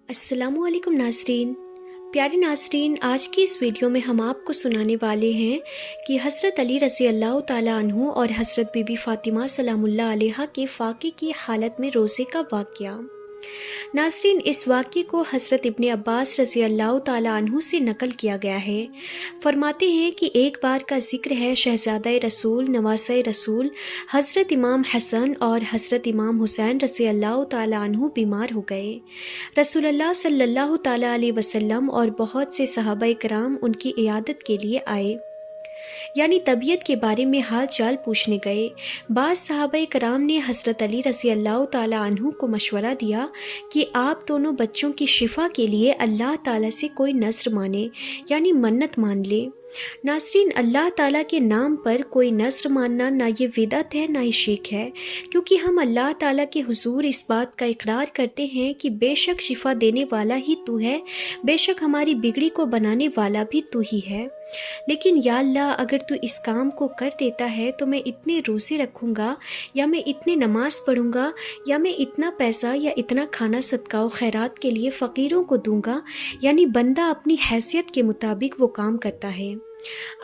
السلام علیکم ناظرین، پیارے ناظرین، آج کی اس ویڈیو میں ہم آپ کو سنانے والے ہیں کہ حضرت علی رضی اللہ تعالیٰ عنہ اور حضرت بی بی فاطمہ سلام اللہ علیہا کے فاقے کی حالت میں روزے کا واقعہ۔ ناظرین، اس واقعے کو حضرت ابن عباس رضی اللہ تعالیٰ عنہ سے نقل کیا گیا ہے۔ فرماتے ہیں کہ ایک بار کا ذکر ہے، شہزادہ رسول نواسہ رسول حضرت امام حسن اور حضرت امام حسین رضی اللہ تعالیٰ عنہ بیمار ہو گئے۔ رسول اللہ صلی اللہ تعالیٰ علیہ وسلم اور بہت سے صحابہ کرام ان کی عیادت کے لیے آئے، یعنی طبیعت کے بارے میں حال چال پوچھنے گئے۔ بعض صحابہ کرام نے حضرت علی رضی اللہ تعالیٰ عنہ کو مشورہ دیا کہ آپ دونوں بچوں کی شفا کے لیے اللہ تعالیٰ سے کوئی نذر مانے، یعنی منت مان لے۔ ناظرین، اللہ تعالیٰ کے نام پر کوئی نذر ماننا نہ یہ بدعت ہے نہ ہی شرک ہے، کیونکہ ہم اللہ تعالیٰ کے حضور اس بات کا اقرار کرتے ہیں کہ بے شک شفا دینے والا ہی تو ہے، بے شک ہماری بگڑی کو بنانے والا بھی تو ہی ہے۔ لیکن یا اللہ، اگر تو اس کام کو کر دیتا ہے تو میں اتنے روزے رکھوں گا، یا میں اتنے نماز پڑھوں گا، یا میں اتنا پیسہ یا اتنا کھانا صدقہ و خیرات کے لیے فقیروں کو دوں گا، یعنی بندہ اپنی حیثیت کے مطابق وہ کام کرتا ہے۔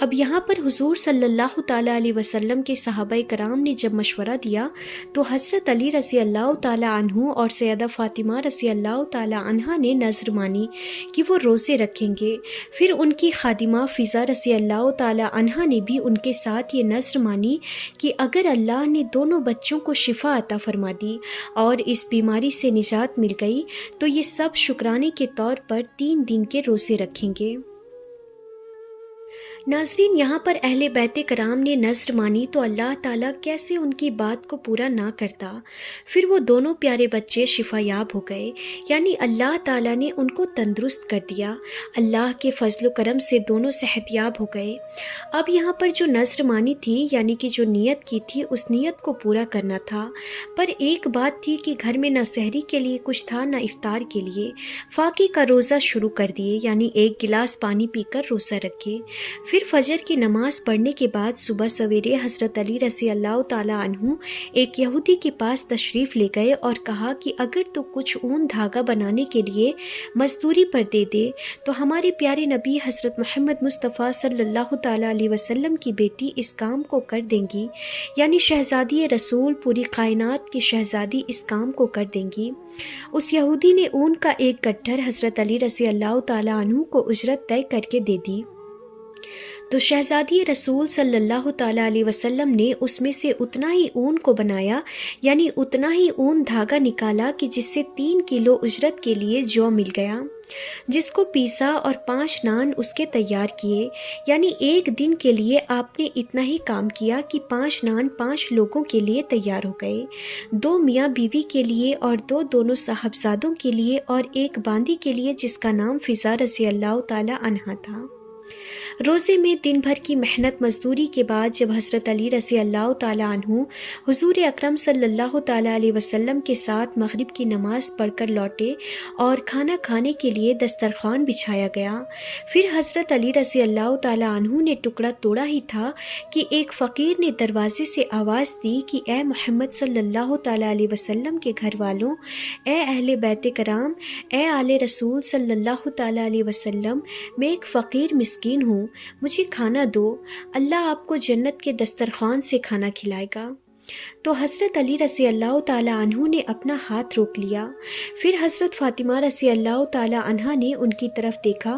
اب یہاں پر حضور صلی اللہ تعالیٰ علیہ وسلم کے صحابہ کرام نے جب مشورہ دیا تو حضرت علی رضی اللہ تعالیٰ عنہ اور سیدہ فاطمہ رضی اللہ تعالیٰ عنہا نے نذر مانی کہ وہ روزے رکھیں گے۔ پھر ان کی خادمہ فضا رضی اللہ تعالیٰ عنہا نے بھی ان کے ساتھ یہ نذر مانی کہ اگر اللہ نے دونوں بچوں کو شفا عطا فرما دی اور اس بیماری سے نجات مل گئی تو یہ سب شکرانے کے طور پر 3 دن کے روزے رکھیں گے۔ ناظرین، یہاں پر اہل بیت کرام نے نذر مانی تو اللہ تعالیٰ کیسے ان کی بات کو پورا نہ کرتا۔ پھر وہ دونوں پیارے بچے شفا یاب ہو گئے، یعنی اللہ تعالیٰ نے ان کو تندرست کر دیا۔ اللہ کے فضل و کرم سے دونوں صحت یاب ہو گئے۔ اب یہاں پر جو نذر مانی تھی، یعنی کہ جو نیت کی تھی، اس نیت کو پورا کرنا تھا۔ پر ایک بات تھی کہ گھر میں نہ سحری کے لیے کچھ تھا نہ افطار کے لیے۔ فاقے کا روزہ شروع کر دیے، یعنی 1 گلاس پانی پی کر روزہ رکھے۔ پھر فجر کی نماز پڑھنے کے بعد صبح سویرے حضرت علی رضی اللہ تعالیٰ عنہ ایک یہودی کے پاس تشریف لے گئے اور کہا کہ اگر تو کچھ اون دھاگا بنانے کے لیے مزدوری پر دے دے تو ہمارے پیارے نبی حضرت محمد مصطفیٰ صلی اللہ تعالیٰ علیہ وسلم کی بیٹی اس کام کو کر دیں گی، یعنی شہزادی رسول پوری کائنات کی شہزادی اس کام کو کر دیں گی۔ اس یہودی نے اون کا ایک گٹھر حضرت علی رضی اللہ تعالیٰ عنہ کو اجرت طے کر کے دے دی۔ تو شہزادی رسول صلی اللہ تعالیٰ علیہ وسلم نے اس میں سے اتنا ہی اون کو بنایا، یعنی اتنا ہی اون دھاگا نکالا کہ جس سے 3 کلو اجرت کے لیے جو مل گیا، جس کو پیسا اور 5 نان اس کے تیار کیے، یعنی ایک دن کے لیے آپ نے اتنا ہی کام کیا کہ 5 نان 5 لوگوں کے لیے تیار ہو گئے، 2 میاں بیوی کے لیے اور 2 دونوں صاحبزادوں کے لیے اور ایک باندی کے لیے جس کا نام فضا رضی اللہ تعالیٰ عنہا تھا۔ روزے میں دن بھر کی محنت مزدوری کے بعد جب حضرت علی رضی اللہ تعالیٰ عنہ حضور اکرم صلی اللہ تعالیٰ علیہ وسلم کے ساتھ مغرب کی نماز پڑھ کر لوٹے اور کھانا کھانے کے لیے دسترخوان بچھایا گیا، پھر حضرت علی رضی اللہ تعالیٰ عنہ نے ٹکڑا توڑا ہی تھا کہ ایک فقیر نے دروازے سے آواز دی کہ اے محمد صلی اللہ تعالیٰ علیہ وسلم کے گھر والوں، اے اہل بیت کرام، اے آل رسول صلی اللہ تعالیٰ علیہ وسلم، میں ایک فقیر مسکین ہوں، مجھے کھانا دو، اللہ آپ کو جنت کے دسترخوان سے کھانا کھلائے گا۔ تو حضرت علی رضی اللہ تعالیٰ عنہ نے اپنا ہاتھ روک لیا۔ پھر حضرت فاطمہ رضی اللہ تعالیٰ عنہا نے ان کی طرف دیکھا،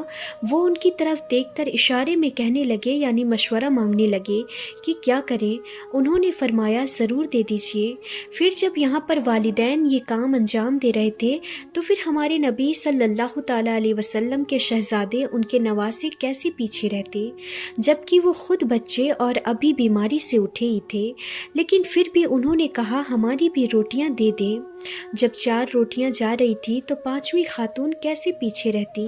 وہ ان کی طرف دیکھ کر اشارے میں کہنے لگے، یعنی مشورہ مانگنے لگے کہ کیا کریں۔ انہوں نے فرمایا ضرور دے دیجئے۔ پھر جب یہاں پر والدین یہ کام انجام دے رہے تھے تو پھر ہمارے نبی صلی اللہ تعالیٰ علیہ وسلم کے شہزادے، ان کے نواسے کیسے پیچھے رہتے، جبکہ وہ خود بچے اور ابھی بیماری سے اٹھے ہی تھے۔ لیکن پھر بھی انہوں نے کہا ہماری بھی روٹیاں دے دیں۔ جب 4 روٹیاں جا رہی تھی تو 5ویں خاتون کیسے پیچھے رہتی؟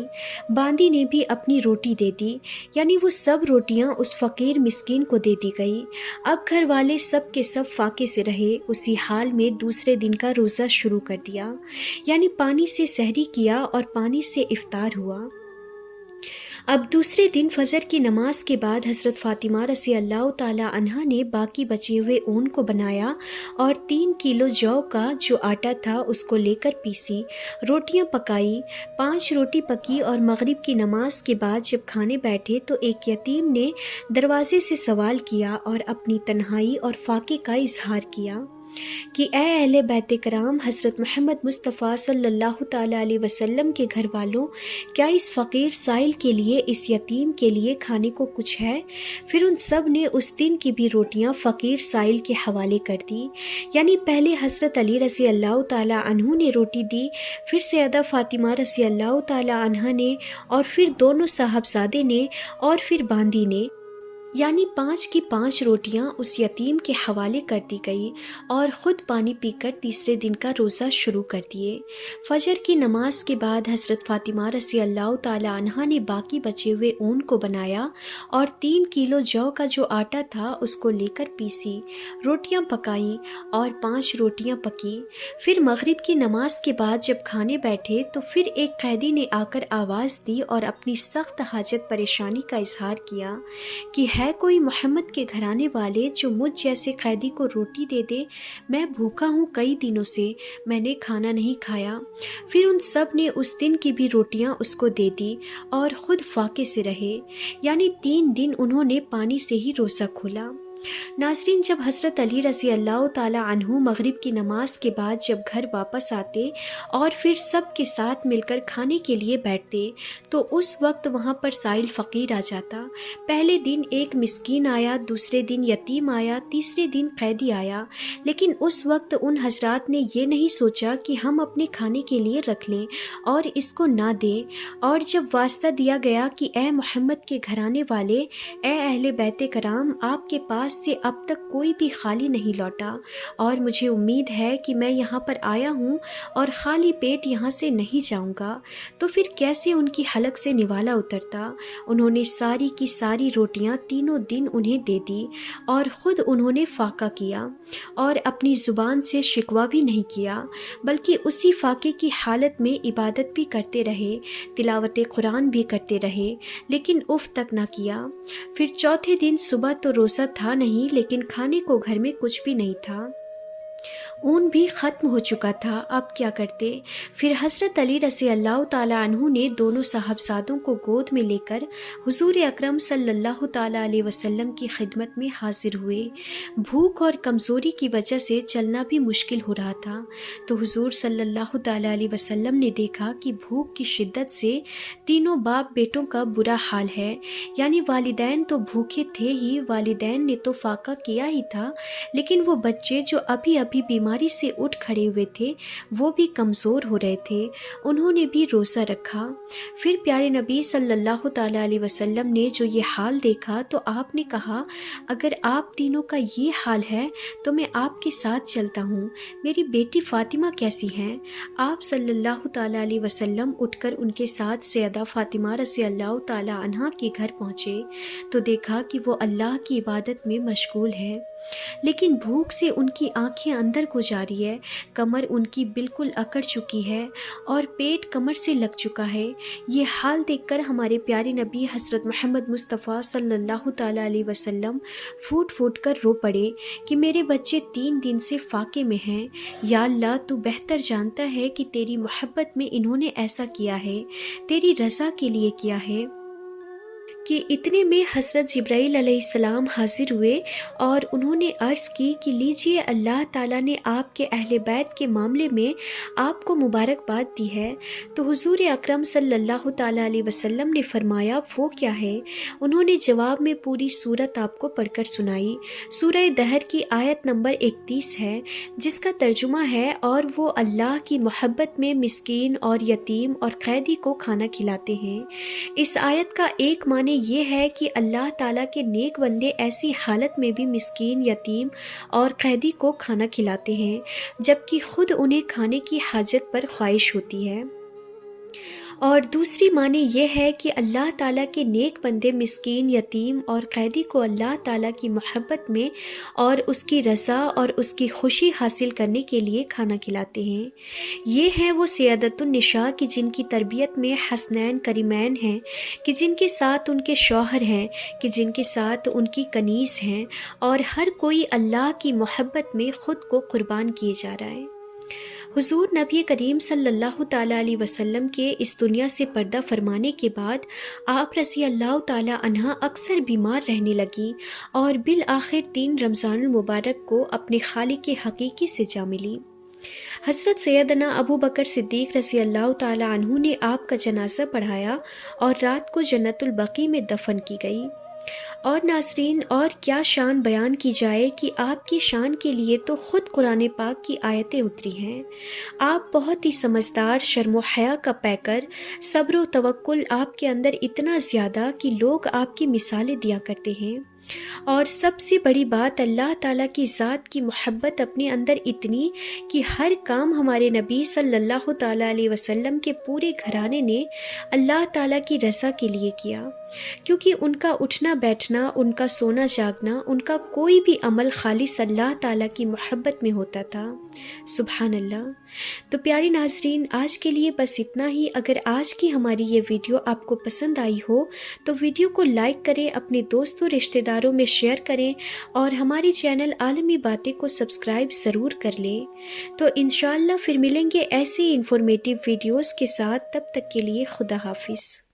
باندی نے بھی اپنی روٹی دے دی، یعنی وہ سب روٹیاں اس فقیر مسکین کو دے دی گئی۔ اب گھر والے سب کے سب فاقے سے رہے۔ اسی حال میں دوسرے دن کا روزہ شروع کر دیا، یعنی پانی سے سحری کیا اور پانی سے افطار ہوا۔ اب دوسرے دن فجر کی نماز کے بعد حضرت فاطمہ رضی اللہ تعالی عنہا نے باقی بچے ہوئے اون کو بنایا اور 3 کلو جو کا جو آٹا تھا اس کو لے کر پیسی، روٹیاں پکائی، 5 روٹی پکی، اور مغرب کی نماز کے بعد جب کھانے بیٹھے تو ایک یتیم نے دروازے سے سوال کیا اور اپنی تنہائی اور فاقے کا اظہار کیا کہ اے اہل بیت کرام، حضرت محمد مصطفیٰ صلی اللہ تعالیٰ علیہ وسلم کے گھر والوں، کیا اس فقیر سائل کے لیے، اس یتیم کے لیے کھانے کو کچھ ہے؟ پھر ان سب نے اس دن کی بھی روٹیاں فقیر سائل کے حوالے کر دی، یعنی پہلے حضرت علی رضی اللہ تعالیٰ عنہ نے روٹی دی، پھر سیدہ فاطمہ رضی اللہ تعالیٰ عنہا نے، اور پھر دونوں صاحبزادے نے، اور پھر باندی نے، یعنی 5 کی 5 روٹیاں اس یتیم کے حوالے کر دی گئی، اور خود پانی پی کر تیسرے دن کا روزہ شروع کر دیے۔ فجر کی نماز کے بعد حضرت فاطمہ رضی اللہ تعالی عنہا نے باقی بچے ہوئے اون کو بنایا اور 3 کلو جو کا جو آٹا تھا اس کو لے کر پیسی، روٹیاں پکائیں اور 5 روٹیاں پکی۔ پھر مغرب کی نماز کے بعد جب کھانے بیٹھے تو پھر ایک قیدی نے آ کر آواز دی اور اپنی سخت حاجت پریشانی کا اظہار کیا کہ ہے کوئی محمد کے گھرانے والے جو مجھ جیسے قیدی کو روٹی دے دے؟ میں بھوکا ہوں، کئی دنوں سے میں نے کھانا نہیں کھایا۔ پھر ان سب نے اس دن کی بھی روٹیاں اس کو دے دی اور خود فاقے سے رہے، یعنی 3 دن انہوں نے پانی سے ہی روزہ کھولا۔ ناظرین، جب حضرت علی رضی اللہ تعالی عنہ مغرب کی نماز کے بعد جب گھر واپس آتے اور پھر سب کے ساتھ مل کر کھانے کے لیے بیٹھتے تو اس وقت وہاں پر سائل فقیر آ جاتا۔ پہلے دن ایک مسکین آیا، دوسرے دن یتیم آیا، تیسرے دن قیدی آیا، لیکن اس وقت ان حضرات نے یہ نہیں سوچا کہ ہم اپنے کھانے کے لیے رکھ لیں اور اس کو نہ دیں، اور جب واسطہ دیا گیا کہ اے محمد کے گھرانے والے، اے اہل بیت کرام، آپ کے پاس سے اب تک کوئی بھی خالی نہیں لوٹا، اور مجھے امید ہے کہ میں یہاں پر آیا ہوں اور خالی پیٹ یہاں سے نہیں جاؤں گا، تو پھر کیسے ان کی حلق سے نوالا اترتا؟ انہوں نے ساری کی ساری روٹیاں تینوں دن انہیں دے دی اور خود انہوں نے فاقہ کیا اور اپنی زبان سے شکوہ بھی نہیں کیا، بلکہ اسی فاقے کی حالت میں عبادت بھی کرتے رہے، تلاوت قرآن بھی کرتے رہے، لیکن اف تک نہ کیا۔ پھر چوتھے دن صبح تو روزہ تھا نہیں، لیکن کھانے کو گھر میں کچھ بھی نہیں تھا، اون بھی ختم ہو چکا تھا، اب کیا کرتے؟ پھر حضرت علی رضی اللہ تعالی عنہ نے دونوں صاحبزادوں کو گود میں لے کر حضور اکرم صلی اللہ تعالی علیہ وسلم کی خدمت میں حاضر ہوئے۔ بھوک اور کمزوری کی وجہ سے چلنا بھی مشکل ہو رہا تھا، تو حضور صلی اللہ تعالی علیہ وسلم نے دیکھا کہ بھوک کی شدت سے تینوں باپ بیٹوں کا برا حال ہے، یعنی والدین تو بھوکے تھے ہی، والدین نے تو فاقہ کیا ہی تھا، لیکن وہ بچے جو ابھی بیماری سے اٹھ کھڑے ہوئے تھے وہ بھی کمزور ہو رہے تھے، انہوں نے بھی روزہ رکھا۔ پھر پیارے نبی صلی اللہ تعالی علیہ وسلم نے جو یہ حال دیکھا تو آپ نے کہا، اگر آپ تینوں کا یہ حال ہے تو میں آپ کے ساتھ چلتا ہوں، میری بیٹی فاطمہ کیسی ہیں؟ آپ صلی اللہ تعالی علیہ وسلم اٹھ کر ان کے ساتھ سیدہ فاطمہ رضی اللہ تعالی عنہا کے گھر پہنچے تو دیکھا کہ وہ اللہ کی عبادت میں مشغول ہے، لیکن بھوک سے ان کی آنکھیں اندر کو جاری ہے، کمر ان کی بالکل اکڑ چکی ہے اور پیٹ کمر سے لگ چکا ہے۔ یہ حال دیکھ کر ہمارے پیارے نبی حضرت محمد مصطفیٰ صلی اللہ تعالی علیہ وسلم پھوٹ پھوٹ کر رو پڑے کہ میرے بچے 3 دن سے فاقے میں ہیں، یا اللہ تو بہتر جانتا ہے کہ تیری محبت میں انہوں نے ایسا کیا ہے، تیری رضا کے لیے کیا ہے۔ کہ اتنے میں حضرت جبرائیل علیہ السلام حاضر ہوئے اور انہوں نے عرض کی کہ لیجئے، اللہ تعالیٰ نے آپ کے اہل بیت کے معاملے میں آپ کو مبارکباد دی ہے۔ تو حضور اکرم صلی اللہ تعالیٰ علیہ وسلم نے فرمایا وہ کیا ہے؟ انہوں نے جواب میں پوری سورت آپ کو پڑھ کر سنائی۔ سورہ دہر کی آیت نمبر 31 ہے، جس کا ترجمہ ہے، اور وہ اللہ کی محبت میں مسکین اور یتیم اور قیدی کو کھانا کھلاتے ہیں۔ اس آیت کا ایک معنی یہ ہے کہ اللہ تعالیٰ کے نیک بندے ایسی حالت میں بھی مسکین، یتیم اور قیدی کو کھانا کھلاتے ہیں جبکہ خود انہیں کھانے کی حاجت پر خواہش ہوتی ہے۔ اور دوسری معنی یہ ہے کہ اللہ تعالیٰ کے نیک بندے مسکین، یتیم اور قیدی کو اللہ تعالیٰ کی محبت میں اور اس کی رضا اور اس کی خوشی حاصل کرنے کے لیے کھانا کھلاتے ہیں۔ یہ ہیں وہ سیادت النساء کہ جن کی تربیت میں حسنین کریمین ہیں، کہ جن کے ساتھ ان کے شوہر ہیں، کہ جن کے ساتھ ان کی کنیز ہیں، اور ہر کوئی اللہ کی محبت میں خود کو قربان کیے جا رہا ہے۔ حضور نبی کریم صلی اللہ تعالیٰ علیہ وسلم کے اس دنیا سے پردہ فرمانے کے بعد آپ رضی اللہ تعالیٰ عنہا اکثر بیمار رہنے لگی اور بالآخر 3 رمضان المبارک کو اپنے خالق حقیقی سے جا ملی۔ حضرت سیدنا ابو بکر صدیق رضی اللہ تعالیٰ عنہ نے آپ کا جنازہ پڑھایا اور رات کو جنت البقیع میں دفن کی گئی۔ اور ناظرین، اور کیا شان بیان کی جائے کہ آپ کی شان کے لیے تو خود قرآن پاک کی آیتیں اتری ہیں۔ آپ بہت ہی سمجھدار، شرم و حیا کا پیکر، صبر و توکل آپ کے اندر اتنا زیادہ کہ لوگ آپ کی مثالیں دیا کرتے ہیں۔ اور سب سے بڑی بات، اللہ تعالیٰ کی ذات کی محبت اپنے اندر اتنی کہ ہر کام ہمارے نبی صلی اللہ تعالیٰ علیہ وسلم کے پورے گھرانے نے اللہ تعالیٰ کی رضا کے لیے کیا، کیونکہ ان کا اٹھنا بیٹھنا، ان کا سونا جاگنا، ان کا کوئی بھی عمل خالص اللہ تعالیٰ کی محبت میں ہوتا تھا۔ سبحان اللہ۔ تو پیارے ناظرین، آج کے لیے بس اتنا ہی۔ اگر آج کی ہماری یہ ویڈیو آپ کو پسند آئی ہو تو ویڈیو کو لائک کریں، اپنے دوستوں رشتہ داروں میں شیئر کریں، اور ہماری چینل عالمی باتیں کو سبسکرائب ضرور کر لیں۔ تو انشاءاللہ پھر ملیں گے ایسے انفارمیٹیو ویڈیوز کے ساتھ، تب تک کے لیے خدا حافظ۔